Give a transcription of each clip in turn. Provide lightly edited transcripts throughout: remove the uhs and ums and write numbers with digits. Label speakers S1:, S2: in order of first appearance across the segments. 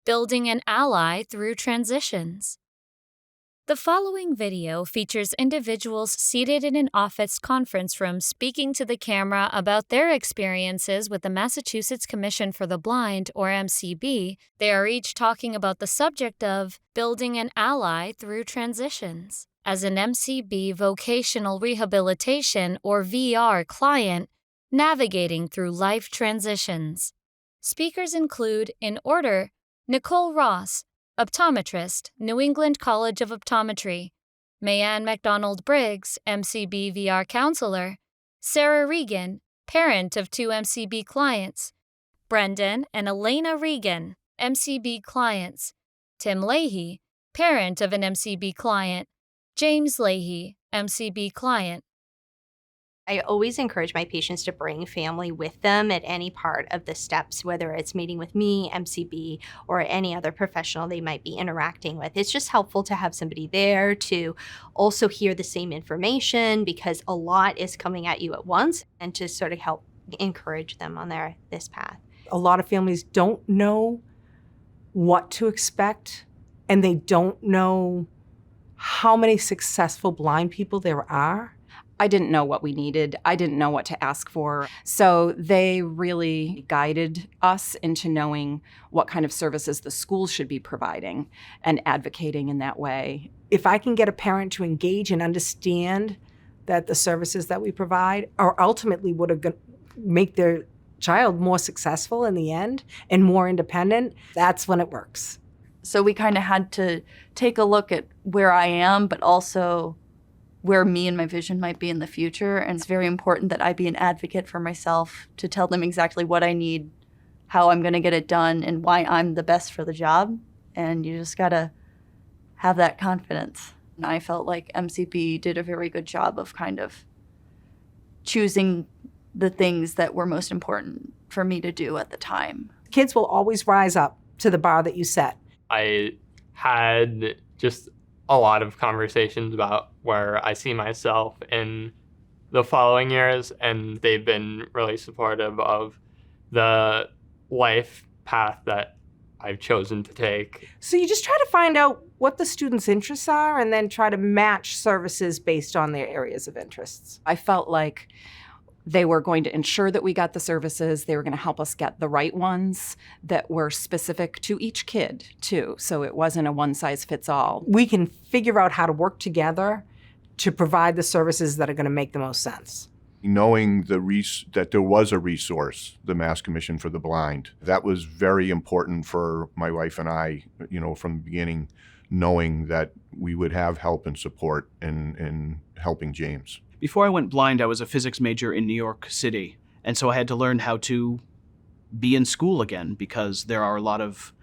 S1: Building an Ally Through Transitions. The following video features individuals seated in an office conference room speaking to the camera about their experiences with the Massachusetts Commission for the Blind, or MCB. They are each talking about the subject of building an ally through transitions. As an MCB vocational rehabilitation, or VR client, navigating through life transitions. Speakers include, in order, Nicole Ross, optometrist, New England College of Optometry; Mayanne McDonald Briggs, MCB VR counselor; Sarah Regan, parent of 2 MCB clients; Brendan and Elena Regan, MCB clients; Tim Leahy, parent of an MCB client; James Leahy, MCB client.
S2: I always encourage my patients to bring family with them at any part of the steps, whether it's meeting with me, MCB, or any other professional they might be interacting with. It's just helpful to have somebody there to also hear the same information, because a lot is coming at you at once, and to sort of help encourage them on this path.
S3: A lot of families don't know what to expect, and they don't know how many successful blind people there are.
S4: I didn't know what we needed. I didn't know what to ask for. So they really guided us into knowing what kind of services the schools should be providing and advocating in that way.
S3: If I can get a parent to engage and understand that the services that we provide are ultimately what are going to make their child more successful in the end and more independent, that's when it works.
S5: So we kind of had to take a look at where I am, but also where me and my vision might be in the future. And it's very important that I be an advocate for myself, to tell them exactly what I need, how I'm going to get it done, and why I'm the best for the job. And you just got to have that confidence. And I felt like MCB did a very good job of kind of choosing the things that were most important for me to do at the time.
S3: Kids will always rise up to the bar that you set.
S6: I had just a lot of conversations about where I see myself in the following years, and they've been really supportive of the life path that I've chosen to take.
S3: So you just try to find out what the students' interests are and then try to match services based on their areas of interests.
S4: I felt like they were going to ensure that we got the services. They were going to help us get the right ones that were specific to each kid, too. So it wasn't a one-size-fits-all.
S3: We can figure out how to work together to provide the services that are going to make the most sense.
S7: Knowing that there was a resource, the Mass Commission for the Blind, that was very important for my wife and I, from the beginning, knowing that we would have help and support in helping James.
S8: Before I went blind, I was a physics major in New York City, and so I had to learn how to be in school again, because there are a lot of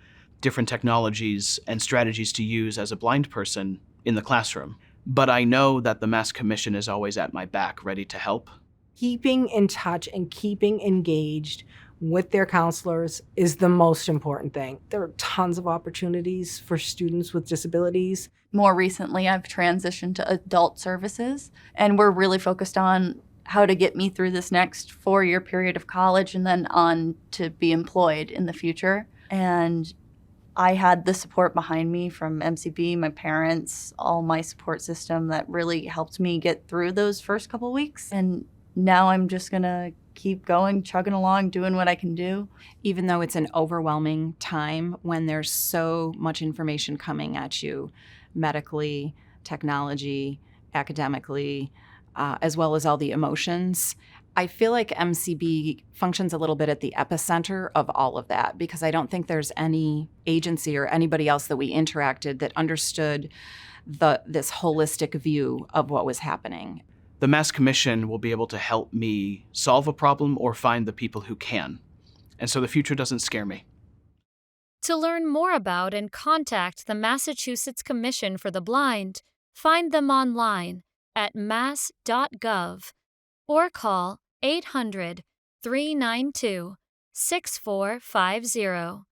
S8: different technologies and strategies to use as a blind person in the classroom. But I know that the Mass Commission is always at my back, ready to help.
S3: Keeping in touch and keeping engaged with their counselors is the most important thing. There are tons of opportunities for students with disabilities.
S5: More recently, I've transitioned to adult services, and we're really focused on how to get me through this next 4-year period of college and then on to be employed in the future. And I had the support behind me from MCB, my parents, all my support system that really helped me get through those first couple weeks. And now I'm just gonna keep going, chugging along, doing what I can do.
S4: Even though it's an overwhelming time when there's so much information coming at you, medically, technology, academically, as well as all the emotions, I feel like MCB functions a little bit at the epicenter of all of that, because I don't think there's any agency or anybody else that we interacted that understood this holistic view of what was happening.
S8: The Mass Commission will be able to help me solve a problem or find the people who can. And so the future doesn't scare me.
S1: To learn more about and contact the Massachusetts Commission for the Blind, find them online at mass.gov or call 800-392-6450.